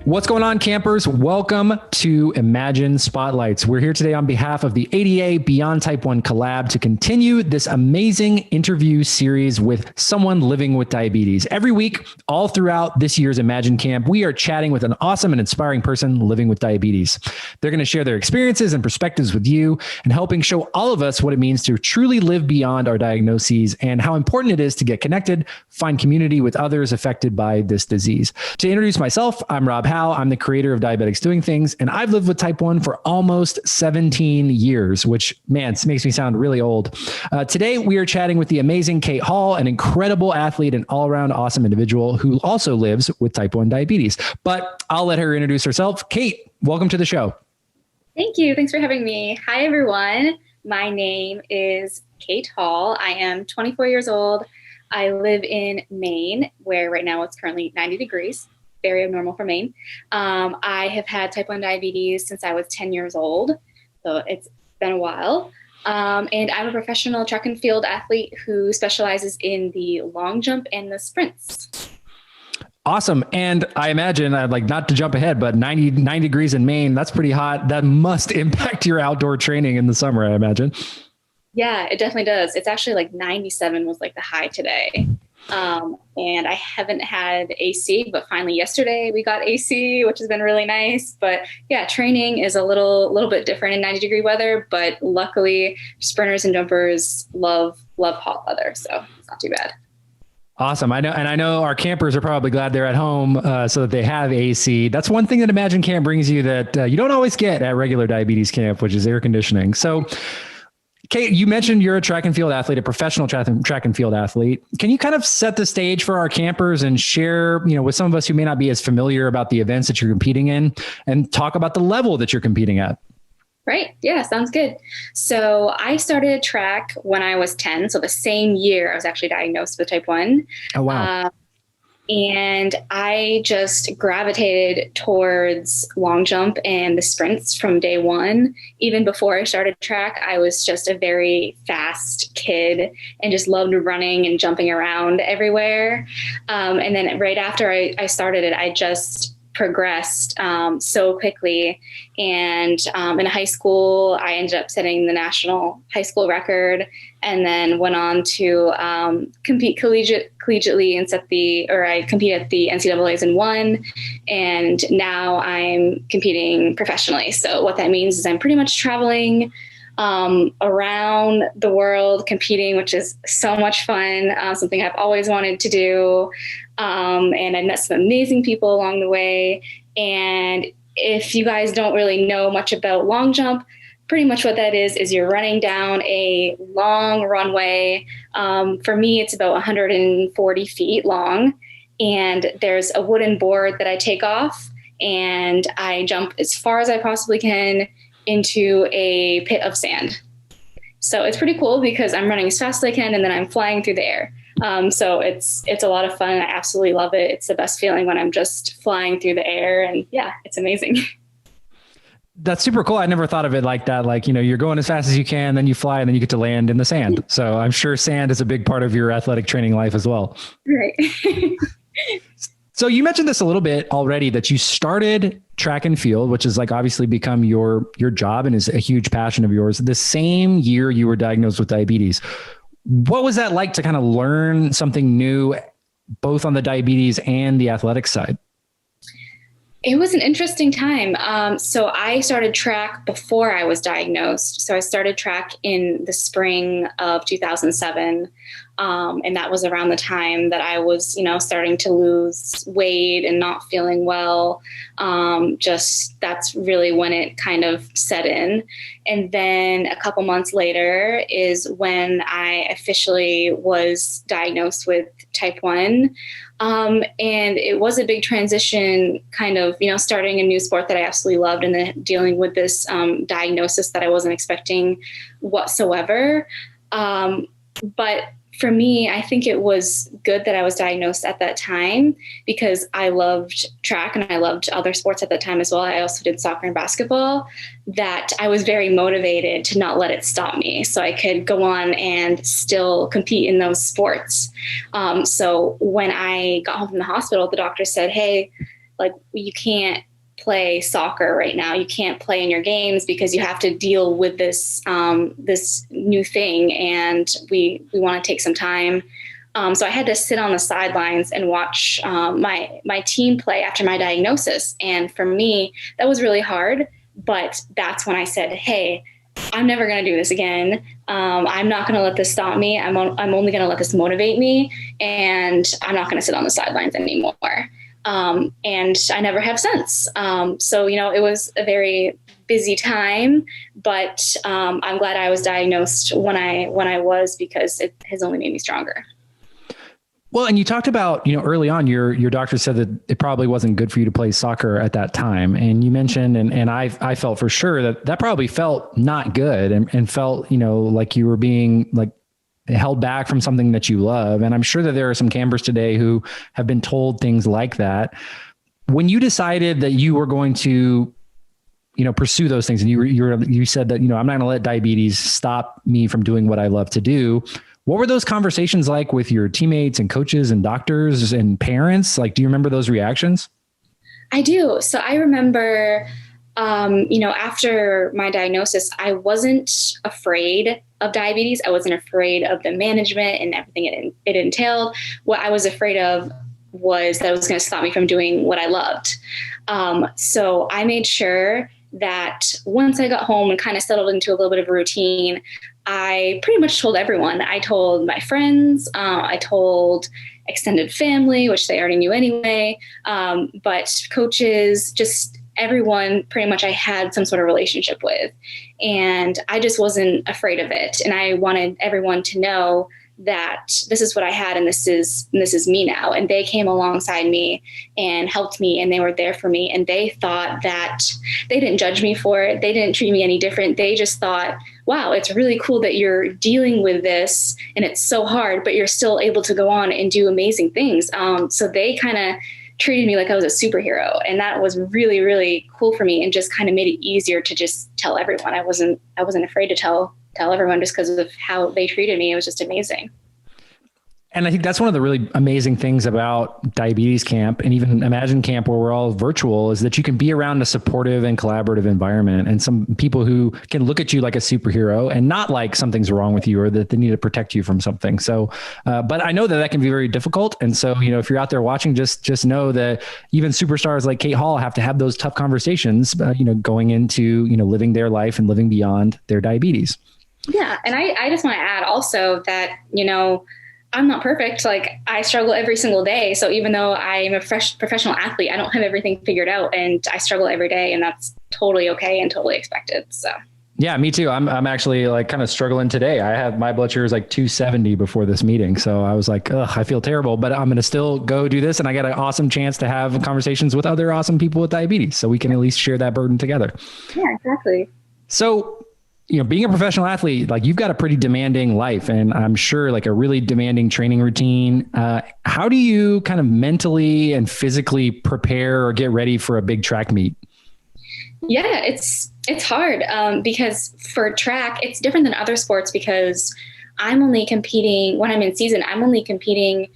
What's going on, campers? Welcome to Imagine Spotlights. We're here today on behalf of the ADA Beyond Type 1 Collab to continue this amazing interview series with someone living with diabetes. Every week, all throughout this year's Imagine Camp, we are chatting with an awesome and inspiring person living with diabetes. They're going to share their experiences and perspectives with you and helping show all of us what it means to truly live beyond our diagnoses and how important it is to get connected, find community with others affected by this disease. To introduce myself, I'm Rob Howe. I'm the creator of Diabetics Doing Things, and I've lived with type 1 for almost 17 years, which, man, makes me sound really old. Today, we are chatting with the amazing Kate Hall, an incredible athlete and all-around awesome individual who also lives with type 1 diabetes. But I'll let her introduce herself. Kate, welcome to the show. Thank you. Thanks for having me. Hi, everyone. My name is Kate Hall. I am 24 years old. I live in Maine, where right now it's currently 90 degrees. Very abnormal for Maine. I have had type 1 diabetes since I was 10 years old, so it's been a while. And I'm a professional track and field athlete who specializes in the long jump and the sprints. Awesome. And I imagine, I'd like not to jump ahead, but 90 degrees in Maine, that's pretty hot. That must impact your outdoor training in the summer, I imagine. Yeah, it definitely does. It's actually like 97 was like the high today. And I haven't had AC, but finally yesterday we got AC, which has been really nice. But yeah, training is a little bit different in 90-degree weather, but luckily sprinters and jumpers love hot weather, so it's not too bad. Awesome. I know our campers are probably glad they're at home so that they have AC. That's one thing that Imagine Camp brings you that you don't always get at regular diabetes camp, which is air conditioning. So Kate, you mentioned you're a track and field athlete, a professional track and field athlete. Can you kind of set the stage for our campers and share, with some of us who may not be as familiar about the events that you're competing in and talk about the level that you're competing at? Right. Yeah, sounds good. So I started track when I was 10. So the same year I was actually diagnosed with type 1. Oh, wow. And I just gravitated towards long jump and the sprints from day one. Even before I started track, I was just a very fast kid and just loved running and jumping around everywhere. And then right after I started it, I just progressed so quickly. And in high school, I ended up setting the national high school record and then went on to compete collegiately and I competed at the NCAAs and won. And now I'm competing professionally. So what that means is I'm pretty much traveling around the world competing, which is so much fun, something I've always wanted to do. And I met some amazing people along the way. And if you guys don't really know much about long jump, pretty much what that is you're running down a long runway. For me, it's about 140 feet long. And there's a wooden board that I take off and I jump as far as I possibly can into a pit of sand. So it's pretty cool because I'm running as fast as I can and then I'm flying through the air. So it's a lot of fun. I absolutely love it. It's the best feeling when I'm just flying through the air, and yeah, it's amazing. That's super cool. I never thought of it like that. Like, you're going as fast as you can, then you fly and then you get to land in the sand. So I'm sure sand is a big part of your athletic training life as well. Right. So you mentioned this a little bit already that you started track and field, which is like obviously become your job and is a huge passion of yours. The same year you were diagnosed with diabetes. What was that like to kind of learn something new, both on the diabetes and the athletic side? It was an interesting time. So I started track before I was diagnosed. So I started track in the spring of 2007. And that was around the time that I was, starting to lose weight and not feeling well. That's really when it kind of set in. And then a couple months later is when I officially was diagnosed with type 1. And it was a big transition, kind of, starting a new sport that I absolutely loved and then dealing with this diagnosis that I wasn't expecting whatsoever. But For me, I think it was good that I was diagnosed at that time because I loved track and I loved other sports at that time as well. I also did soccer and basketball, that I was very motivated to not let it stop me so I could go on and still compete in those sports. So when I got home from the hospital, the doctor said, hey, like, you can't play soccer right now. You can't play in your games because you have to deal with this this new thing, and we want to take some time. So I had to sit on the sidelines and watch my team play after my diagnosis. And for me, that was really hard. But that's when I said, hey, I'm never going to do this again. I'm not going to let this stop me. I'm only going to let this motivate me, and I'm not going to sit on the sidelines anymore. And I never have since. So, it was a very busy time, but I'm glad I was diagnosed when I was, because it has only made me stronger. Well, and you talked about, early on, your doctor said that it probably wasn't good for you to play soccer at that time. And you mentioned, and I felt for sure that probably felt not good and felt, like you were being like held back from something that you love. And I'm sure that there are some campers today who have been told things like that. When you decided that you were going to, pursue those things, and you said that, I'm not going to let diabetes stop me from doing what I love to do. What were those conversations like with your teammates and coaches and doctors and parents? Like, do you remember those reactions? I do. So I remember, after my diagnosis, I wasn't afraid of diabetes. I wasn't afraid of the management and everything it entailed. What I was afraid of was that it was going to stop me from doing what I loved. So I made sure that once I got home and kind of settled into a little bit of a routine, I pretty much told everyone. I told my friends, I told extended family, which they already knew anyway, but coaches, just everyone pretty much I had some sort of relationship with. And I just wasn't afraid of it. And I wanted everyone to know that this is what I had, and this is me now. And they came alongside me and helped me, and they were there for me. And they thought that they didn't judge me for it. They didn't treat me any different. They just thought, wow, it's really cool that you're dealing with this and it's so hard, but you're still able to go on and do amazing things. So they kind of treated me like I was a superhero. And that was really, really cool for me, and just kind of made it easier to just tell everyone. I wasn't afraid to tell everyone just because of how they treated me. It was just amazing. And I think that's one of the really amazing things about Diabetes Camp, and even Imagine Camp, where we're all virtual, is that you can be around a supportive and collaborative environment, and some people who can look at you like a superhero and not like something's wrong with you or that they need to protect you from something. So, but I know that can be very difficult. And so, if you're out there watching, just know that even superstars like Kate Hall have to have those tough conversations, going into, living their life and living beyond their diabetes. Yeah. And I just want to add also that, I'm not perfect. Like, I struggle every single day. So even though I'm a professional athlete, I don't have everything figured out, and I struggle every day, and that's totally okay and totally expected. So. Yeah, me too. I'm actually like kind of struggling today. I have my blood sugar is like 270 before this meeting. So I was like, I feel terrible, but I'm going to still go do this. And I got an awesome chance to have conversations with other awesome people with diabetes. So we can at least share that burden together. Yeah, exactly. So, being a professional athlete, like, you've got a pretty demanding life, and I'm sure like a really demanding training routine. How do you kind of mentally and physically prepare or get ready for a big track meet? Yeah, it's hard because for track, it's different than other sports because I'm only competing when I'm in season. I'm only competing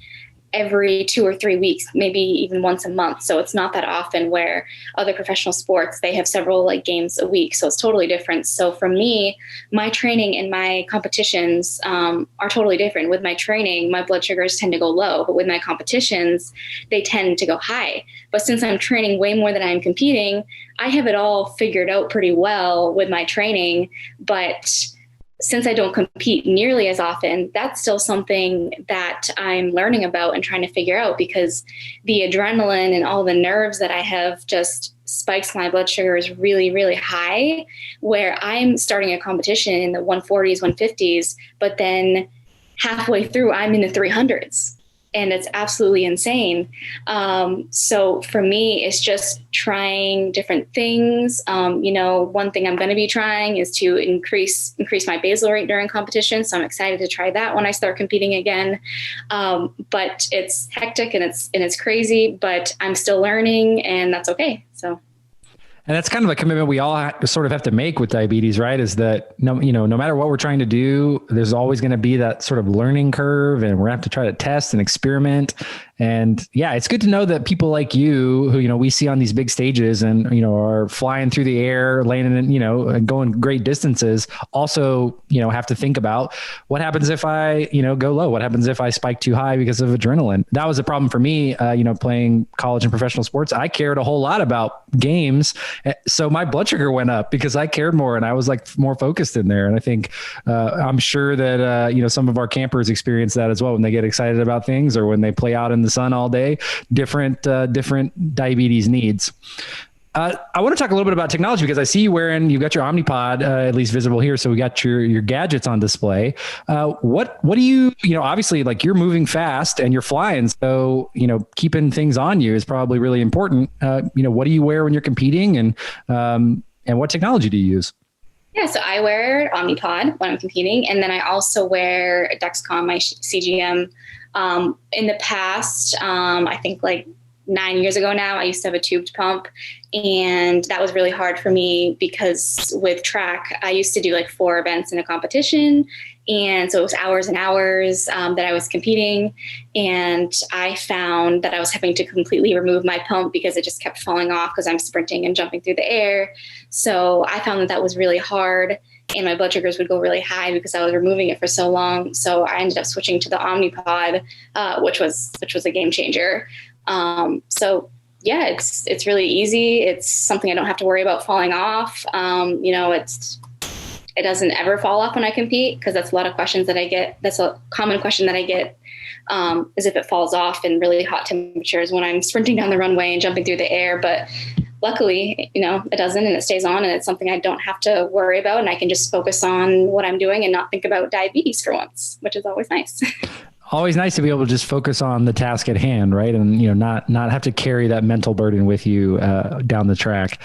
every 2 or 3 weeks, maybe even once a month. So it's not that often, where other professional sports, they have several like games a week. So it's totally different. So for me, my training and my competitions are totally different. With my training, my blood sugars tend to go low, but with my competitions, they tend to go high. But since I'm training way more than I'm competing, I have it all figured out pretty well with my training. But since I don't compete nearly as often, that's still something that I'm learning about and trying to figure out, because the adrenaline and all the nerves that I have just spikes my blood sugars really, really high, where I'm starting a competition in the 140s, 150s, but then halfway through I'm in the 300s. and it's absolutely insane. So for me, it's just trying different things. One thing I'm going to be trying is to increase my basal rate during competition. So I'm excited to try that when I start competing again. But it's hectic and it's crazy, but I'm still learning, and that's okay. So. And that's kind of a commitment we all sort of have to make with diabetes, right? Is that no matter what we're trying to do, there's always going to be that sort of learning curve, and we're going to have to try to test and experiment. And yeah, it's good to know that people like you who, we see on these big stages and, are flying through the air, landing in, and going great distances, also, have to think about what happens if I, go low, what happens if I spike too high because of adrenaline. That was a problem for me, playing college and professional sports. I cared a whole lot about games. So my blood sugar went up because I cared more and I was like more focused in there. And I think, I'm sure that, some of our campers experience that as well when they get excited about things or when they play out in the sun all day, different diabetes needs. I want to talk a little bit about technology because I see you've got your Omnipod, at least visible here. So we got your gadgets on display. What do you obviously, like, you're moving fast and you're flying. So, keeping things on you is probably really important. What do you wear when you're competing, and what technology do you use? Yeah, so I wear Omnipod when I'm competing, and then I also wear Dexcom, my CGM. In the past, I think like 9 years ago now, I used to have a tubed pump, and that was really hard for me because with track, I used to do like 4 events in a competition. And so it was hours and hours that I was competing. And I found that I was having to completely remove my pump because it just kept falling off because I'm sprinting and jumping through the air. So I found that was really hard. And my blood sugars would go really high because I was removing it for so long. So I ended up switching to the Omnipod, which was a game changer. So yeah, it's really easy. It's something I don't have to worry about falling off. It doesn't ever fall off when I compete, because that's a lot of questions that I get. That's a common question that I get, is if it falls off in really hot temperatures when I'm sprinting down the runway and jumping through the air. But luckily, it doesn't, and it stays on, and it's something I don't have to worry about. And I can just focus on what I'm doing and not think about diabetes for once, which is always nice. Always nice to be able to just focus on the task at hand, right? And, not have to carry that mental burden with you down the track.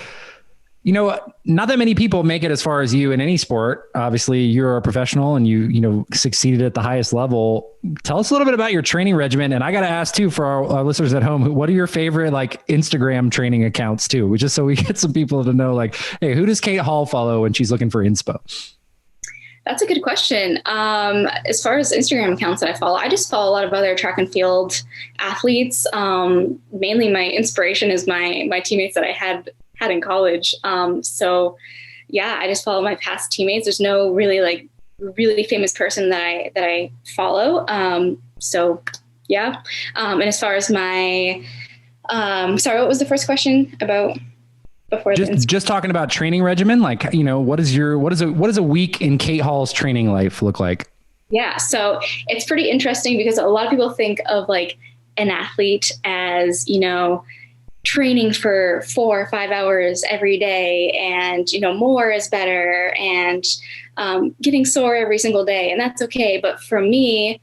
Not that many people make it as far as you in any sport. Obviously, you're a professional and you succeeded at the highest level. Tell us a little bit about your training regimen. And I got to ask too, for our listeners at home, what are your favorite Instagram training accounts too? Just so we get some people to know, hey, who does Kate Hall follow when she's looking for inspo? That's a good question. As far as Instagram accounts that I follow, I just follow a lot of other track and field athletes. Mainly my inspiration is my teammates that I had in college. So yeah, I just follow my past teammates. There's no really really famous person that I follow. So yeah. And as far as my, sorry, what was the first question about? Before just talking about training regimen, what does a week in Kate Hall's training life look like? Yeah, so it's pretty interesting because a lot of people think of an athlete as, training for 4 or 5 hours every day, and, more is better, and getting sore every single day. And that's okay. But for me,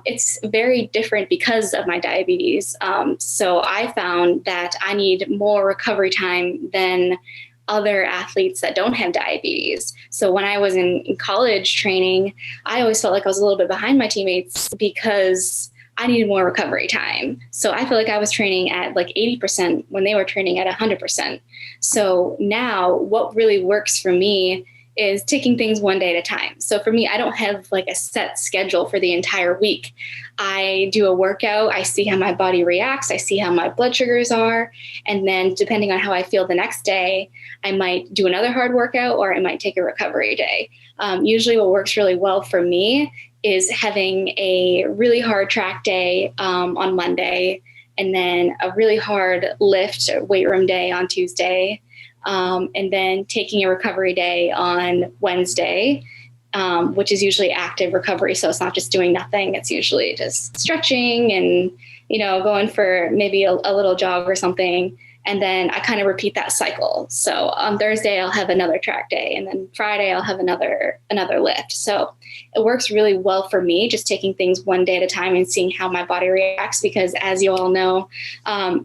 it's very different because of my diabetes. So I found that I need more recovery time than other athletes that don't have diabetes. So when I was in college training, I always felt like I was a little bit behind my teammates because I needed more recovery time. So I feel like I was training at 80% when they were training at 100%. So now what really works for me is taking things one day at a time. So for me, I don't have a set schedule for the entire week. I do a workout, I see how my body reacts, I see how my blood sugars are, and then depending on how I feel the next day, I might do another hard workout or I might take a recovery day. Usually what works really well for me is having a really hard track day on Monday, and then a really hard lift weight room day on Tuesday, and then taking a recovery day on Wednesday, which is usually active recovery. So it's not just doing nothing. It's usually just stretching and, going for maybe a little jog or something. And then I kind of repeat that cycle. So on Thursday, I'll have another track day. And then Friday, I'll have another lift. So it works really well for me, just taking things one day at a time and seeing how my body reacts. Because as you all know,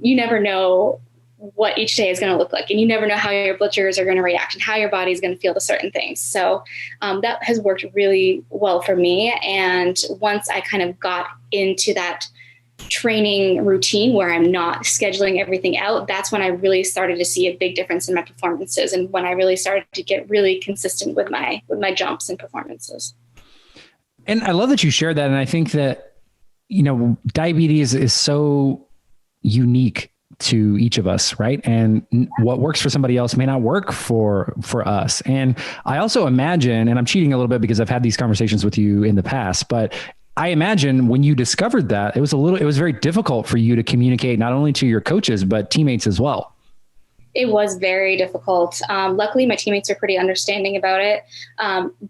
you never know what each day is going to look like. And you never know how your blood sugars are going to react and how your body is going to feel to certain things. So that has worked really well for me. And once I kind of got into that training routine where I'm not scheduling everything out, that's when I really started to see a big difference in my performances, and when I really started to get really consistent with my jumps and performances. And I love that you shared that. And I think that, you know, diabetes is so unique to each of us, right? And what works for somebody else may not work for us. And I also imagine, and I'm cheating a little bit because I've had these conversations with you in the past, but I imagine when you discovered that, it was very difficult for you to communicate not only to your coaches, but teammates as well. It was very difficult. Luckily, my teammates are pretty understanding about it.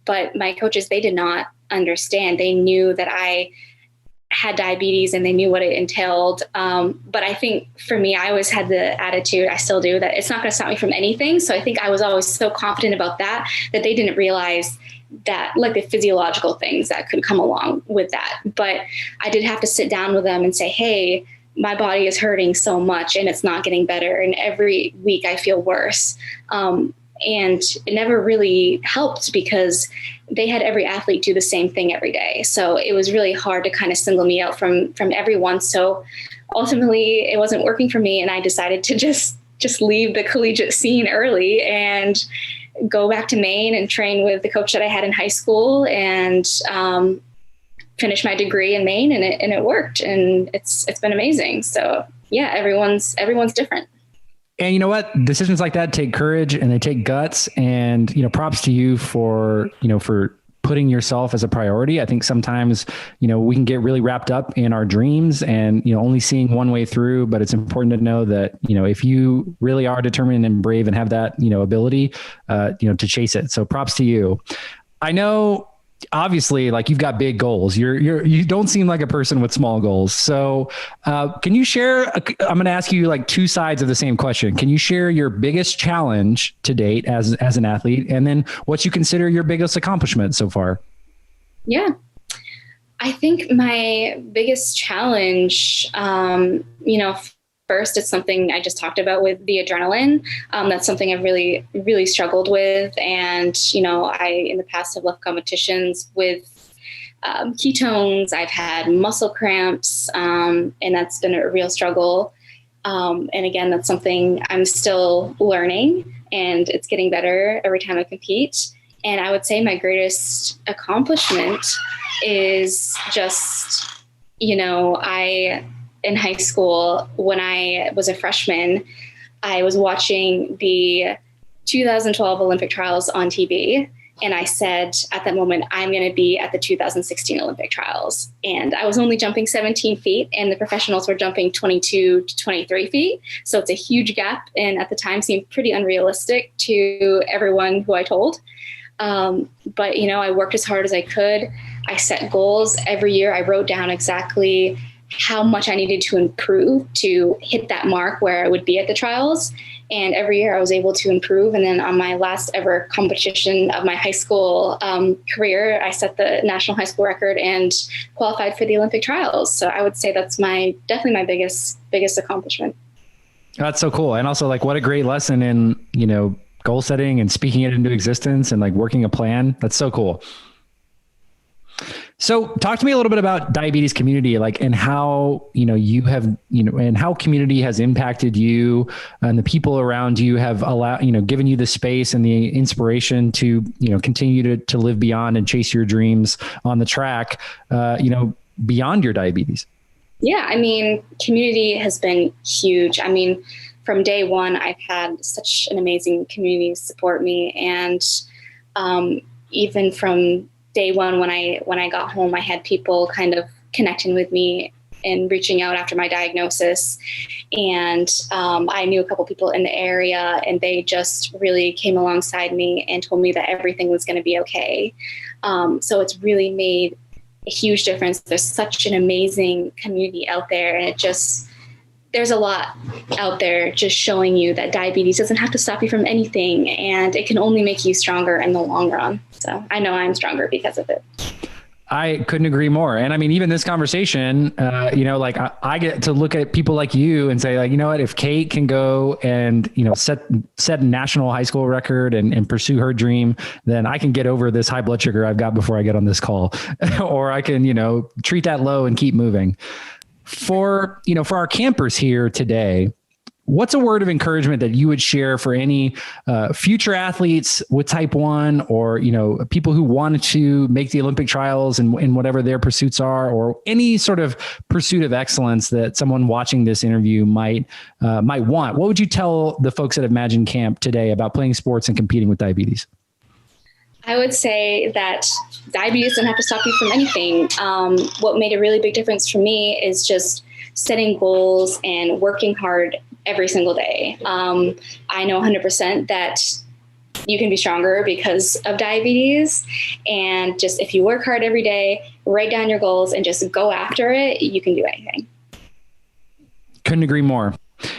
But my coaches, they did not understand. They knew that I had diabetes and they knew what it entailed. But I think for me, I always had the attitude, I still do, that it's not going to stop me from anything. So I think I was always so confident about that they didn't realize that, like, the physiological things that could come along with that. But I did have to sit down with them and say, hey, my body is hurting so much and it's not getting better. And every week I feel worse. And it never really helped because they had every athlete do the same thing every day. So it was really hard to kind of single me out from everyone. So ultimately it wasn't working for me. And I decided to just leave the collegiate scene early and go back to Maine and train with the coach that I had in high school, and finish my degree in Maine, and it worked, and it's been amazing. So yeah, everyone's different. And you know what? Decisions like that take courage and they take guts, and, you know, props to you for putting yourself as a priority. I think sometimes, you know, we can get really wrapped up in our dreams and, you know, only seeing one way through, but it's important to know that, you know, if you really are determined and brave and have that, you know, ability, you know, to chase it. So props to you. I know, obviously, like, you've got big goals. You don't seem like a person with small goals. So can you share, I'm going to ask you like two sides of the same question. Can you share your biggest challenge to date as an athlete, and then what you consider your biggest accomplishment so far? Yeah. I think my biggest challenge, you know, first, it's something I just talked about with the adrenaline. That's something I've really, really struggled with. And, you know, I, in the past, have left competitions with ketones. I've had muscle cramps, and that's been a real struggle. And again, that's something I'm still learning, and it's getting better every time I compete. And I would say my greatest accomplishment is just, you know, in high school, when I was a freshman, I was watching the 2012 Olympic trials on TV. And I said at that moment, I'm going to be at the 2016 Olympic trials. And I was only jumping 17 feet, and the professionals were jumping 22 to 23 feet. So it's a huge gap. And at the time seemed pretty unrealistic to everyone who I told. But, you know, I worked as hard as I could. I set goals every year. I wrote down exactly how much I needed to improve to hit that mark where I would be at the trials. And every year I was able to improve. And then on my last ever competition of my high school career, I set the national high school record and qualified for the Olympic trials. So I would say that's definitely my biggest accomplishment. That's so cool. And also, like, what a great lesson in, you know, goal setting and speaking it into existence and like working a plan. That's so cool. So talk to me a little bit about diabetes community, like, and how, you know, you have, you know, and how community has impacted you and the people around you have allowed, you know, given you the space and the inspiration to, you know, continue to live beyond and chase your dreams on the track, you know, beyond your diabetes. Yeah. I mean, community has been huge. I mean, from day one, I've had such an amazing community support me. And even from day one, when I got home, I had people kind of connecting with me and reaching out after my diagnosis. And I knew a couple people in the area, and they just really came alongside me and told me that everything was going to be okay. So it's really made a huge difference. There's such an amazing community out there, and there's a lot out there just showing you that diabetes doesn't have to stop you from anything, and it can only make you stronger in the long run. So I know I'm stronger because of it. I couldn't agree more. And I mean, even this conversation, like I get to look at people like you and say, like, you know what, if Kate can go and, set a national high school record and pursue her dream, then I can get over this high blood sugar I've got before I get on this call, or I can, treat that low and keep moving. For our campers here today, what's a word of encouragement that you would share for any future athletes with type 1, or, people who want to make the Olympic trials and whatever their pursuits are, or any sort of pursuit of excellence that someone watching this interview might want? What would you tell the folks at Imagine Camp today about playing sports and competing with diabetes? I would say that diabetes doesn't have to stop you from anything. What made a really big difference for me is just setting goals and working hard every single day. I know 100% that you can be stronger because of diabetes. And just if you work hard every day, write down your goals and just go after it, you can do anything. Couldn't agree more.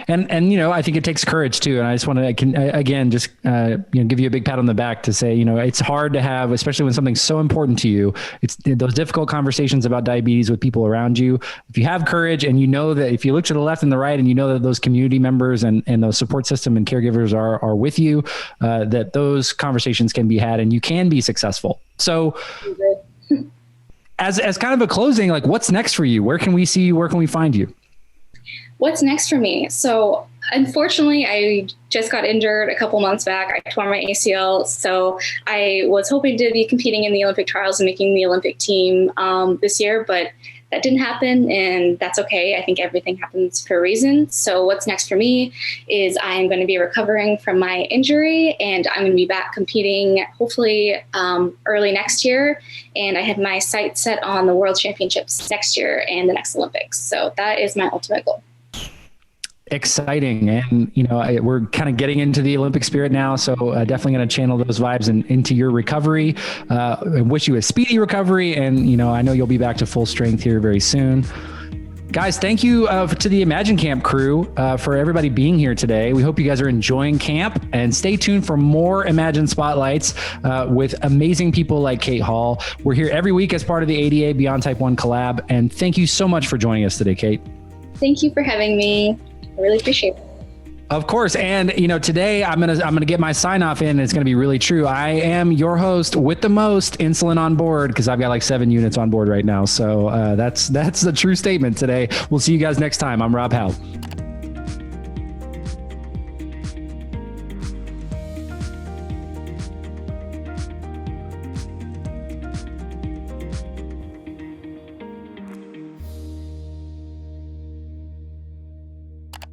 And I think it takes courage too. And I just want to, give you a big pat on the back to say, it's hard to have, especially when something's so important to you. It's those difficult conversations about diabetes with people around you. If you have courage and you know that if you look to the left and the right and you know that those community members and those support system and caregivers are with you, that those conversations can be had and you can be successful. So as kind of a closing, like, what's next for you? Where can we see you? Where can we find you? What's next for me? So unfortunately, I just got injured a couple months back. I tore my ACL. So I was hoping to be competing in the Olympic trials and making the Olympic team this year, but that didn't happen, and that's okay. I think everything happens for a reason. So what's next for me is I'm going to be recovering from my injury, and I'm going to be back competing hopefully early next year. And I have my sights set on the World Championships next year and the next Olympics. So that is my ultimate goal. Exciting. And, we're kind of getting into the Olympic spirit now. So definitely going to channel those vibes into your recovery. I wish you a speedy recovery. And, I know you'll be back to full strength here very soon. Guys, thank you to the Imagine Camp crew for everybody being here today. We hope you guys are enjoying camp, and stay tuned for more Imagine Spotlights with amazing people like Kate Hall. We're here every week as part of the ADA Beyond Type 1 Collab. And thank you so much for joining us today, Kate. Thank you for having me. I really appreciate it. Of course. And, today I'm going to get my sign off in, and it's going to be really true. I am your host with the most insulin on board, because I've got like 7 units on board right now. So that's the true statement today. We'll see you guys next time. I'm Rob Howe.